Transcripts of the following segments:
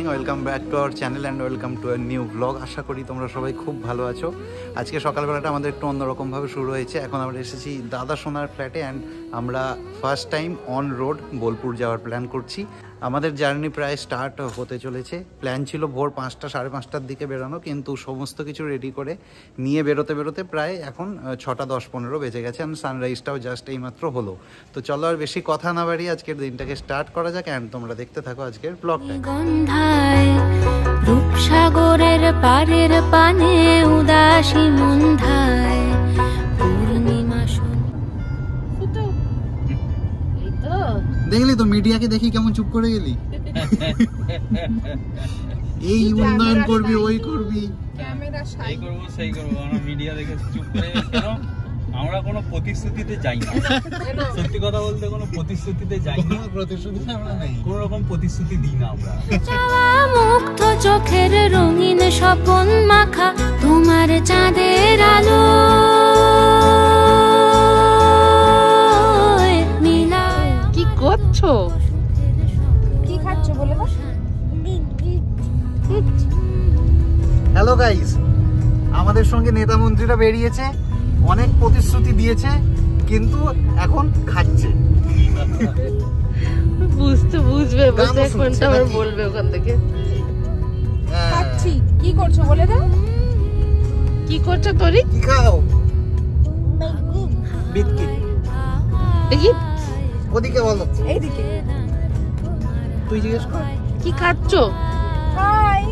Welcome back to our channel and welcome to a new blog. আশা করি তোমরা সবাই খুব ভালো আছো। আজকে সকালবেলাটা আমাদের একটু অন্যরকমভাবে শুরু হয়েছে। এখন আমরা এসেছি দাদা সোনার ফ্ল্যাটে অ্যান্ড আমরা first time on road Bolpur যাওয়ার প্ল্যান করছি। আমাদের জার্নি প্রায় স্টার্ট হতে চলেছে। প্ল্যান ছিল ভোর 5টা সাড়ে 5টার দিকে বেরোনো, কিন্তু সমস্ত কিছু রেডি করে নিয়ে বেরোতে বেরোতে প্রায় এখন 6টা 10-15 বেজে গেছে। আর সানরাইজটাও জাস্ট এইমাত্র হলো। তো চলো আর বেশি কথা না বাড়িয়ে আজকের দিনটাকে স্টার্ট করা যাক অ্যান্ড তোমরা দেখতে থাকো আজকের ব্লগটা। রূপসাগরের পারের পানে উদাসী মন্ধায় পূর্ণিমা দেখলি তো মিডিয়াকে দেখি কেমন চুপ করে গেলি। এই উন্নয়ন করবি, ওই করবি, এই করবো সেই করবো, আমরা মিডিয়া দেখে চুপ করে কেন? আমরা কোনো প্রতিশ্রুতিতে যাই না। সত্যি কথা বলতে কোনো প্রতিশ্রুতিতে যাই না। প্রতিশ্রুতি আমরা নেই, কোন রকম প্রতিশ্রুতি দিই না আমরা। মুক্ত চোখের রঙিন স্বপন মাখা তোমার চাঁদের আলো কি করছো? কি খাচ্ছো বলে দাও। হ্যালো গাইস, আমাদের সঙ্গে নেতা মন্ত্রীরা বেরিয়েছে, অনেক প্রতিশ্রুতি দিয়েছে, কিন্তু এখন খাচ্ছে। বুঝবে কোনটা আবার বলবে ওখান থেকে। খাচ্ছি। কি করছো বলে দাও। কি করছো তোরি? কি খাও? বিস্কিট। দেখি ওদিকে বলো। এইদিকে। তুই জিজ্ঞেস কর কি খাচ্ছো? হাই।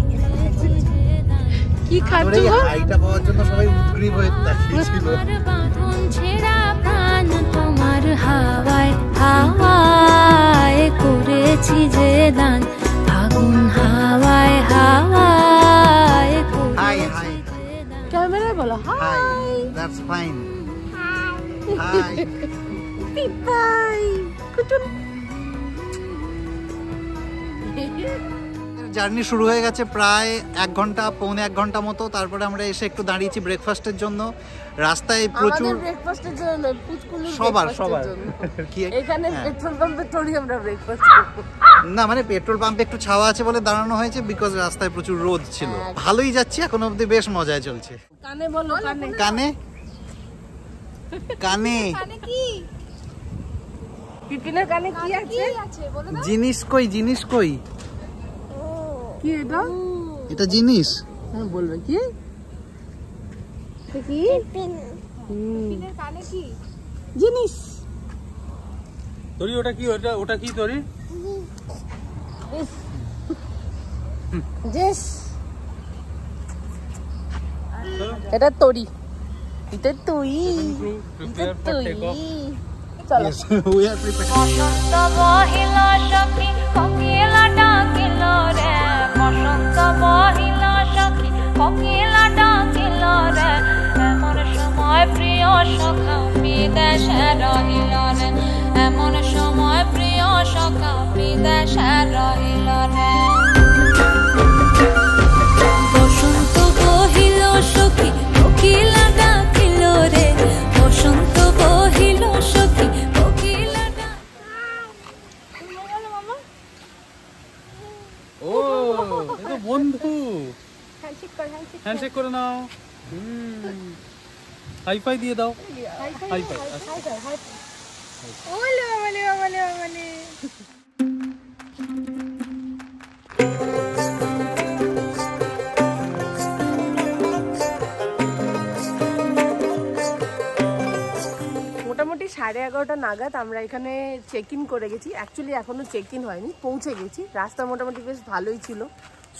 কি খাচ্ছো? হাইটা পাওয়ার জন্য সবাই উদ্গ্রীব হয়ে তাকিয়েছিল। বাঁধন ছেঁড়া প্রাণ তোমার হাওয়ায় হাওয়ায় করেছি যে দান ফাগুন হাওয়ায় হাওয়ায়। হাই হাই ক্যামেরায় বলো হাই। That's fine. হাই পিপাই কুটুম। জার্নি শুরু হয়ে গেছে প্রায় 1 ঘন্টা পৌনে 1 ঘন্টা মতো। তারপরে আমরা এসে একটু দাঁড়িয়েছি ব্রেকফাস্টের জন্য। রাস্তায় প্রচুর ব্রেকফাস্টের জন্য পুচকুলুর সবার কি এখানে পেট্রোল পাম্পে তোড়ি আমরা ব্রেকফাস্ট করব না, মানে পেট্রোল পাম্পে একটু ছাওয়া আছে বলে দাঁড়ানো হয়েছে, বিকজ রাস্তায় প্রচুর রোদ ছিল। ভালোই যাচ্ছি এখন অবধি, বেশ মজায় চলছে। কানে বলো, কানে কানে কানে কানে কি? পিপিনের কানে কি আছে বলে দাও। জিনিস কই, জিনিস কই? কি এটা? এটা জিনিস। হ্যাঁ বলবে কি? কি পিপিনের কানে কি? জিনিস। তোরি ওটা কি? ওটা কি তোরি? জেস। এটা তোরি। এটা তুই। এটা তুই। চলো। বসন্ত বহিল সখী কোকিলা ডাকিল রে, বসন্ত বহিল সখী কোকিলা ডাকিল রে, এমন সময় প্রিয় সখা বিদেশে রহিল রে, এমন সময় প্রিয় সখা বিদেশে রহিল রে। বসন্ত বহিল সখী কোকিলা ডাকিল রে, বসন্ত বহিল সখী কোকিলা ও এটা বন্ধু। হ্যান্ডশেক কর, হ্যান্ডশেক। হ্যান্ডশেক করে নাও। হাই ফাই দিয়ে দাও। High five. ওলে ওলে ওলে ওলে। মোটামুটি 11:30 নাগাদ আমরা এখানে চেক ইন করে গেছি। অ্যাকচুয়ালি এখনো চেক ইন হয়নি, পৌঁছে গেছি। রাস্তা মোটামুটি বেশ ভালোই ছিল,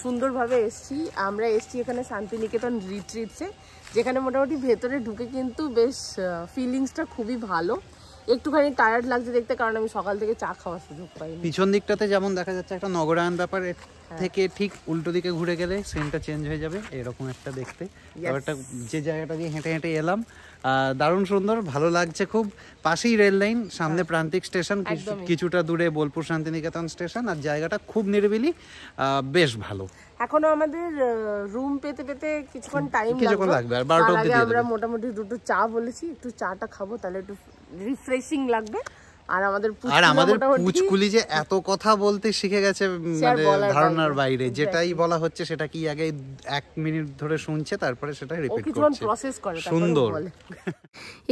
সুন্দরভাবে এসছি। আমরা এসছি এখানে শান্তিনিকেতন রিট্রিটসে, যেখানে মোটামুটি ভেতরে ঢুকে কিন্তু বেশ ফিলিংসটা খুবই ভালো। একটুখানি টায়ার্ড লাগছে দেখতে, কারণ আমি সকাল থেকে চা খাওয়ার সুযোগ পাইনি। পিছন দিকটাতে যেমন দেখা যাচ্ছে একটা নগরায়ণ ব্যাপার, থেকে ঠিক উল্টো দিকে ঘুরে গেলে সিনটা চেঞ্জ হয়ে যাবে, এরকম একটা দেখতে। ব্যাপারটা যে জায়গাটা দিয়ে হেঁটে হেঁটে এলাম, দারুণ সুন্দর, ভালো লাগছে খুব। পাশেই রেল লাইন, সামনে প্রান্তিক স্টেশন, কিছুটা দূরে বোলপুর শান্তিনিকেতন স্টেশন, আর জায়গাটা খুব নিরিবিলি, বেশ ভালো। এখনো আমাদের রুম পেতে পেতে কিছুক্ষণ টাইম লাগবে, আর 12টা অবধি দিয়ে আমরা মোটামুটি দুটো চা বলেছি, একটু চাটা খাবো, তাহলে একটু রিফ্রেশিং লাগবে। আর আমাদের পুচকুলি যে এত কথা বলতে শিখে গেছে, মানে ধারণার বাইরে, যেটাই বলা হচ্ছে সেটা কি আগে 1 মিনিট ধরে শুনছে, তারপরে সেটা রিপিট করছে, সুন্দর।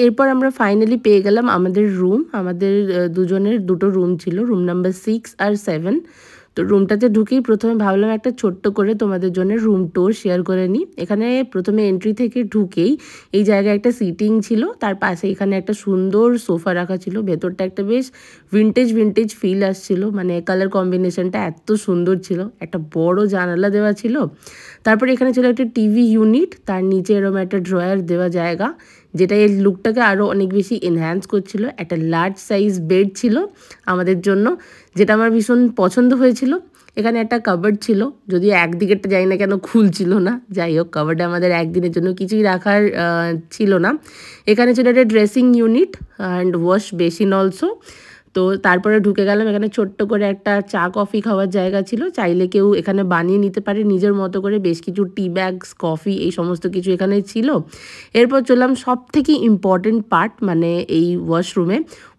এরপর আমরা ফাইনালি পেয়ে গেলাম আমাদের রুম। আমাদের দুজনের দুটো রুম ছিল, রুম নাম্বার 6 আর 7। তো রুমটাতে ঢুকেই প্রথমে ভাবলাম একটা ছোট্ট করে তোমাদের জন্য রুম ট্যুর শেয়ার করে নিই। এখানে প্রথমে এন্ট্রি থেকে ঢুকেই এই জায়গায় একটা সিটিং ছিল, তার পাশে এখানে একটা সুন্দর সোফা রাখা ছিল। ভেতরটা একটা বেশ ভিন্টেজ ফিল আসছিল, মানে কালার কম্বিনেশনটা এত সুন্দর ছিল। একটা বড় জানালা দেওয়া ছিল, তারপরে এখানে ছিল একটা টিভি ইউনিট, তার নিচে এরকম একটা ড্রয়ার দেওয়া জায়গা, যেটা এই লুকটাকে আরও অনেক বেশি এনহ্যান্স করছিল। একটা লার্জ সাইজ বেড ছিল আমাদের জন্য, যেটা আমার ভীষণ পছন্দ হয়েছিল। এখানে একটা কাবার্ড ছিল, যদিও একদিকেরটা জানি না কেন খুলছিল না, যাই হোক কাবার্ডে আমাদের একদিনের জন্য কিছুই রাখার ছিল না। এখানে ছিল একটা dressing unit and wash basin also. তো তারপরে ঢুকে গেলাম, এখানে ছোট্ট করে একটা চা কফি খাওয়ার জায়গা ছিল, চাইলে কেউ এখানে বানিয়ে নিতে পারে নিজের মতো করে। বেশ কিছু টি ব্যাগস, কফি, এই সমস্ত কিছু এখানে ছিল। এরপর চললাম সব থেকে ইম্পর্টেন্ট পার্ট, মানে এই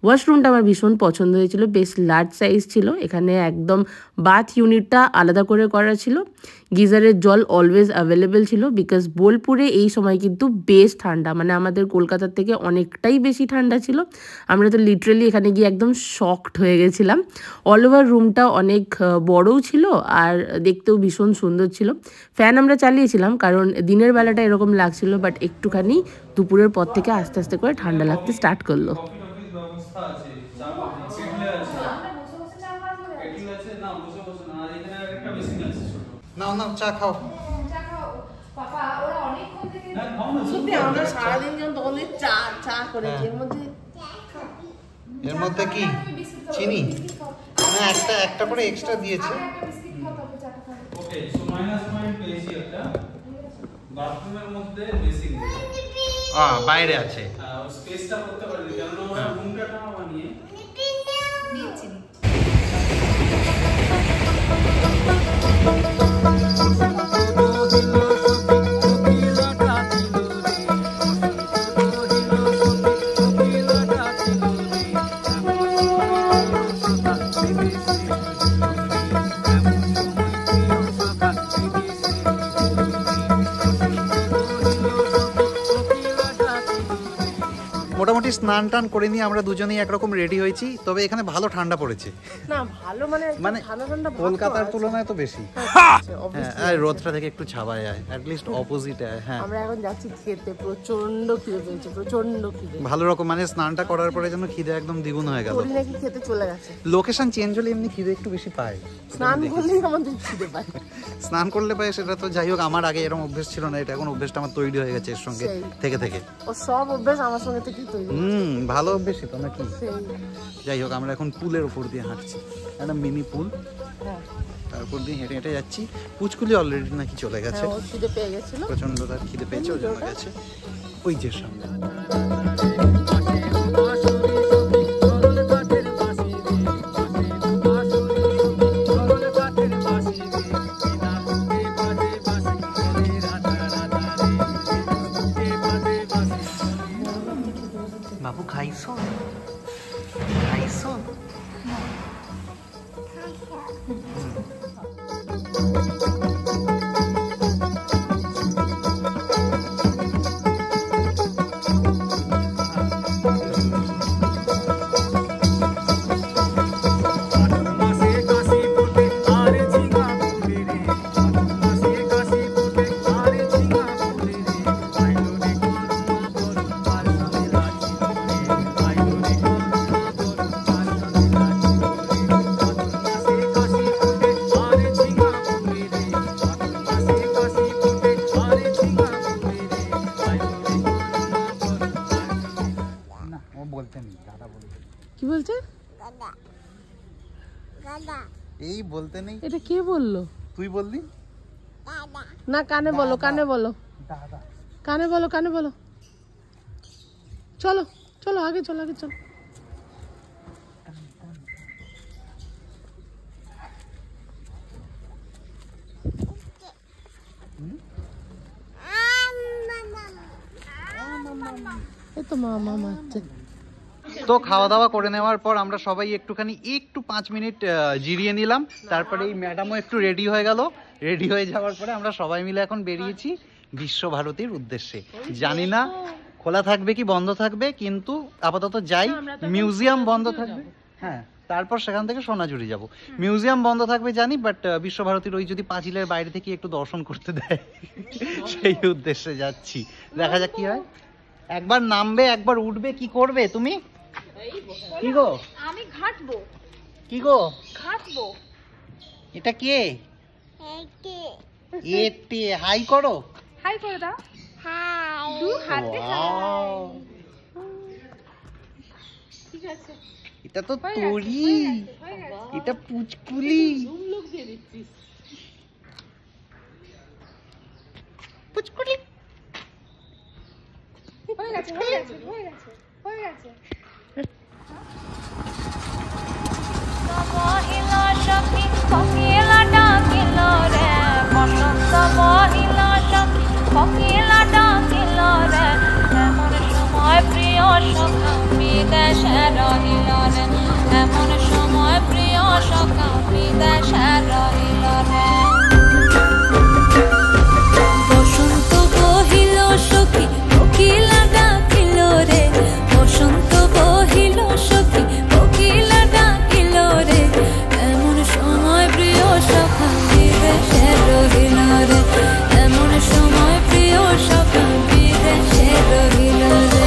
ওয়াশরুমটা আমার ভীষণ পছন্দ হয়েছিল, বেশ লার্জ সাইজ ছিল। এখানে একদম বাথ ইউনিটটা আলাদা করে করা ছিল। গিজারের জল অলওয়েজ অ্যাভেলেবেল ছিল, বিকজ বোলপুরে এই সময় কিন্তু বেশ ঠান্ডা, মানে আমাদের কলকাতার থেকে অনেকটাই বেশি ঠান্ডা ছিল। আমরা তো লিটারেলি এখানে গিয়ে একদম শকড হয়ে গেছিলাম। অল ওভার রুমটা অনেক বড়ও ছিল আর দেখতেও ভীষণ সুন্দর ছিল। ফ্যান আমরা চালিয়েছিলাম কারণ দিনের বেলাটা এরকম লাগছিল, বাট একটুখানি দুপুরের পর থেকে আস্তে আস্তে করে ঠান্ডা লাগতে স্টার্ট করলো। চা খাও। আমরা সারাদিন যখন তখন চা করেছি, এর মধ্যে কি চিনি না, একটা করে এক্সট্রা দিয়েছে। ওকে, সো মাইনাস পয়েন্ট পেয়েছি একটা। বাথরুমের মধ্যে বেসিন বাইরে আছে, স্পেসটা করতে পারি, কারণ আমরা রুমটা না বানিয়ে নিয়েছি। মোটামুটি স্নান টান করে নিয়ে আমরা দুজনেই একরকম রেডি হয়েছি। তবে এখানে ভালো ঠান্ডা পড়েছে, না ভালো মানে কলকাতার তুলনায় তো বেশি। হ্যাঁ, রোদটা থেকে একটু ছাওয়ায় আয়, অ্যাটলিস্ট অপোজিটে আয়। হ্যাঁ, আমরা এখন যাচ্ছি খেতে, প্রচন্ড খিদে পেয়েছে, প্রচন্ড খিদে, ভালো রকম। মানে স্নানটা করার পরে যেন খিদে একদম দ্বিগুণ হয়ে গেল। নাকি খেতে চলে গেছে। লোকেশন চেঞ্জ হলে এমনি খিদে একটু বেশি পায়, স্নান করলেই আমাদের খিদে পায়। স্নান করলে পায় সেটা তো যাই হোক, আমার আগে এরকম অভ্যেস ছিল না, এটা এখন অভ্যেসটা আমার তৈরি হয়ে গেছে এর সঙ্গে থেকে। ও সব অভ্যেস আমার সঙ্গে থেকেই তৈরি। ভালো অভ্যেসই তো নাকি। যাই হোক, আমরা এখন পুলের উপর দিয়ে হাঁটছি, একটা মিনি পুল, তারপর দিয়ে হেঁটে হেঁটে যাচ্ছি। পুচকুলি অলরেডি নাকি চলে গেছে, খিদে পেয়ে গেছিল, প্রচন্ড তার খিদে পেয়েছে, ওই জন্য গেছে ওই যে সামনে। বাবু খাইছো? কি বলছে? এই বলতে নেই। এটা কে বললো? তুই বললি না, কানে বলো, কানে বলো, কানে বলো, কানে বলো। চলো চলো আগে চলো, আগে চলো। এই তো মামা মারছে। তো খাওয়া দাওয়া করে নেওয়ার পর আমরা সবাই একটু 5 মিনিট জিরিয়ে নিলাম। তারপরে এই ম্যাডামও একটু রেডি হয়ে গেল। রেডি হয়ে যাওয়ার পরে আমরা সবাই মিলে এখন বেরিয়েছি বিশ্বভারতীর উদ্দেশ্যে। জানি না খোলা থাকবে কি বন্ধ থাকবে, কিন্তু আপাতত যাই। মিউজিয়াম বন্ধ থাকবে, হ্যাঁ, তারপর সেখান থেকে সোনাঝুরি যাব। মিউজিয়াম বন্ধ থাকবে জানি, বাট বিশ্বভারতীর ওই যদি পাঁচিলের বাইরে থেকে একটু দর্শন করতে দেয় সেই উদ্দেশ্যে যাচ্ছি। দেখা যাক কি হয়। একবার নামবে, একবার উঠবে, কি করবে তুমি? কি গো? আমি ঘাটবো। কি গো? ঘাটবো। এটা কে? এতে হাই করো। হাই করে দাও। হাই। দু হাতে Wow! ঠিক আছে। এটা তো তোরি, এটা পুচকুলি। পুচকুলি হয়ে গেছে, হয়ে গেছে, হয়ে গেছে, হয়ে গেছে। মহিল সখী কোকিলা ডাকিল রে, বসন্ত মহিল সখী কোকিলা ডাকিল রে, এমন সময় প্রিয় সখা বিদেশে রহিল রে, এমন সময় প্রিয় সখা বিদেশে রহিল রে। বসন্ত বহিল সখী কোকিলা ডাকিল রে, বসন্ত বহিল সখী কোকিলা ডাকিল রে, এমন সময় প্রিয় সখা বিদেশে রহিল রে, এমন সময় প্রিয় সখা বিদেশে রহিল রে।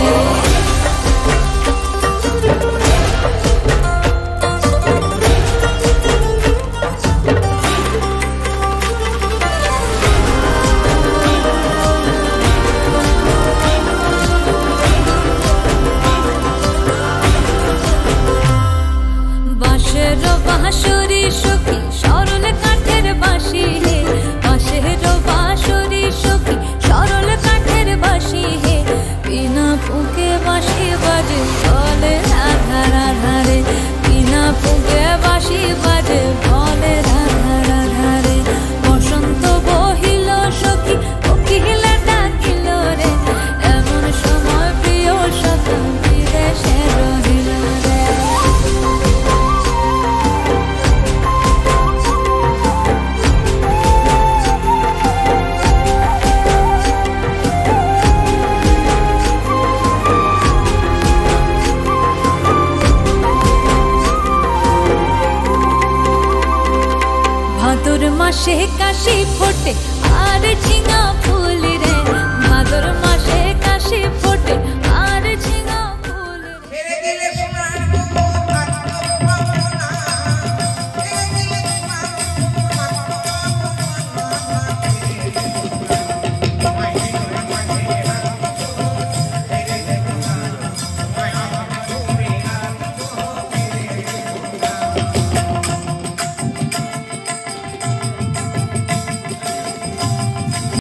বাঁশের বাঁশরি সখী সরল কাঠের বাঁশি হে, বাঁশের বাঁশরি সখী সরল কাঠের বাঁশি হে, বিনা ফুঁকে বাঁশি বাজে বলে রাধা রাধা রে, বিনা ফুঁকে বাঁশি বাজে বলে রাধা রাধা রে। বসন্ত বহিল সখী কোকিলা ডাকিল রে, এমন সময় প্রিয় সখা বিদেশে রহিল রে। ভাদর মাসে কাশি ফোটে আর ঝিঙা